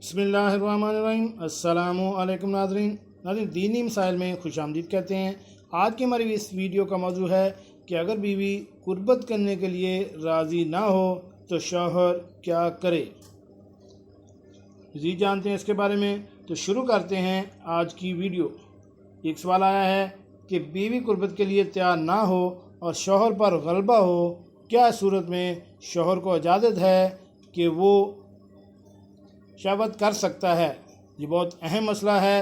बिस्मिल्लाहिर्रहमानिर्रहीम। अस्सलामुअलैकुम नाज़रीन, दीनी मसाइल में खुश आमदीद कहते हैं। आज की हमारी इस वीडियो का मौजू है कि अगर बीवी कुर्बत करने के लिए राज़ी ना हो तो शौहर क्या करे। जी जानते हैं इसके बारे में, तो शुरू करते हैं आज की वीडियो। एक सवाल आया है कि बीवी कुर्बत के लिए तैयार ना हो और शौहर पर गलबा हो, क्या सूरत में शौहर को इजाज़त है कि वो शहवत कर सकता है। ये बहुत अहम मसला है।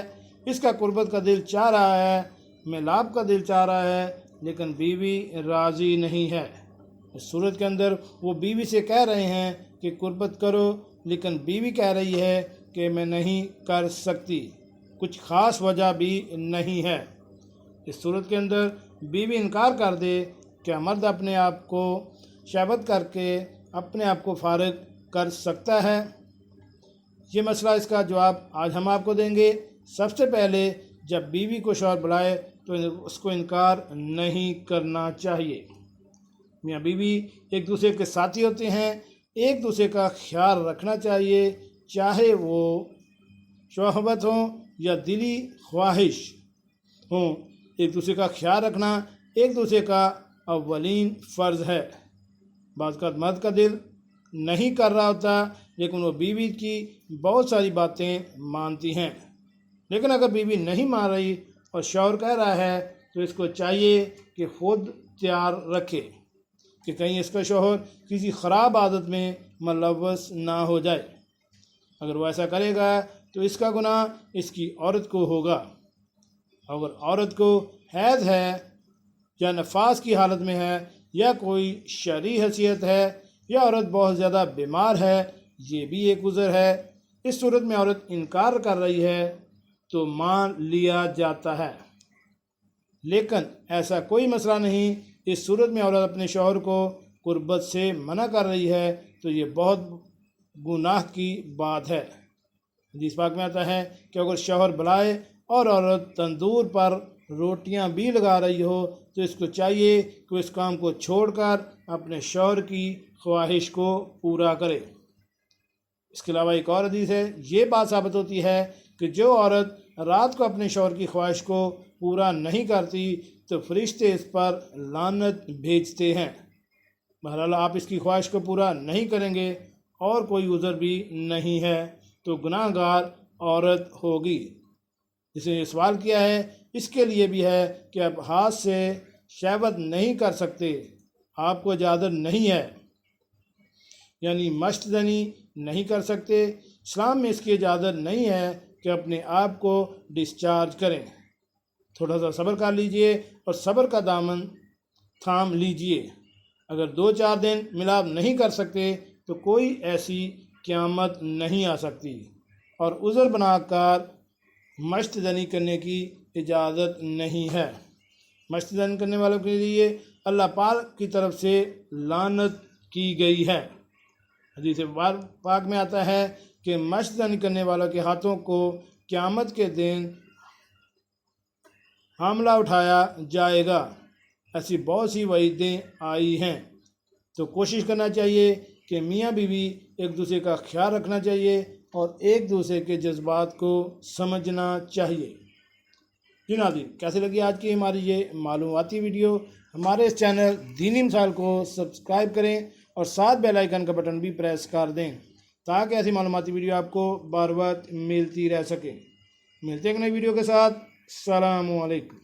इसका कुर्बत का दिल चाह रहा है, मिलाप का दिल चाह रहा है, लेकिन बीवी राज़ी नहीं है। इस सूरत के अंदर वो बीवी से कह रहे हैं कि कुर्बत करो, लेकिन बीवी कह रही है कि मैं नहीं कर सकती, कुछ ख़ास वजह भी नहीं है। इस सूरत के अंदर बीवी इनकार कर दे क्या मर्द अपने आप को शहवत करके अपने आप को फारिग कर सकता है। ये मसला, इसका जवाब आज हम आपको देंगे। सबसे पहले जब बीवी को शौहर बुलाए तो उसको इनकार नहीं करना चाहिए। मियाँ बीवी एक दूसरे के साथी होते हैं, एक दूसरे का ख्याल रखना चाहिए, चाहे वो शहवत हो या दिली ख्वाहिश हो। एक दूसरे का ख्याल रखना एक दूसरे का अव्वलीन फ़र्ज़ है। बाज़ का मर्द का दिल नहीं कर रहा होता, लेकिन वो बीवी की बहुत सारी बातें मानती हैं। लेकिन अगर बीवी नहीं मान रही और शौहर कह रहा है तो इसको चाहिए कि खुद तैयार रखे कि कहीं इसका शौहर किसी ख़राब आदत में मुलव्वस ना हो जाए। अगर वो ऐसा करेगा तो इसका गुनाह इसकी औरत को होगा। अगर औरत को हैज़ है या नफास की हालत में है या कोई शरई हैसियत है या औरत बहुत ज़्यादा बीमार है, ये भी एक उज़र है। इस सूरत में औरत इनकार कर रही है तो मान लिया जाता है। लेकिन ऐसा कोई मसला नहीं, इस सूरत में औरत अपने शौहर को कुर्बत से मना कर रही है तो ये बहुत गुनाह की बात है। हदीस पाक में आता है कि अगर शौहर बुलाए और औरत तंदूर पर रोटियां भी लगा रही हो तो इसको चाहिए कि इस काम को छोड़कर अपने शौहर की ख्वाहिश को पूरा करे। इसके अलावा एक और हदीस है, ये बात साबित होती है कि जो औरत रात को अपने शौहर की ख्वाहिश को पूरा नहीं करती तो फरिश्ते इस पर लानत भेजते हैं। बहरहाल आप इसकी ख्वाहिश को पूरा नहीं करेंगे और कोई उज़र भी नहीं है तो गुनाहगार औरत होगी। जिसने सवाल किया है इसके लिए भी है कि आप हाथ से शहवत नहीं कर सकते, आपको इजाज़त नहीं है, यानी मश्तजनी नहीं कर सकते। इस्लाम में इसकी इजाज़त नहीं है कि अपने आप को डिस्चार्ज करें। थोड़ा सा सब्र कर लीजिए और सब्र का दामन थाम लीजिए। अगर 2-4 दिन मिलाप नहीं कर सकते तो कोई ऐसी क़यामत नहीं आ सकती और उज़र बनाकर मश्तजनी करने की इजाज़त नहीं है। मश्तजनी करने वालों के लिए अल्लाह पाक की तरफ से लानत की गई है। हदीस पाक में आता है कि मश्तजनी करने वालों के हाथों को क़यामत के दिन हमला उठाया जाएगा। ऐसी बहुत सी वईदें आई हैं, तो कोशिश करना चाहिए कि मियाँ बीवी एक दूसरे का ख्याल रखना चाहिए और एक दूसरे के जज्बात को समझना चाहिए। जी नाज़रीन, कैसे लगी आज की हमारी ये मालूमाती वीडियो। हमारे इस चैनल दीनी मसाइल को सब्सक्राइब करें और साथ बेल आइकन का बटन भी प्रेस कर दें ताकि ऐसी मालूमाती वीडियो आपको बार बार मिलती रह सके। मिलते हैं एक नई वीडियो के साथ। अस्सलामु अलैकुम।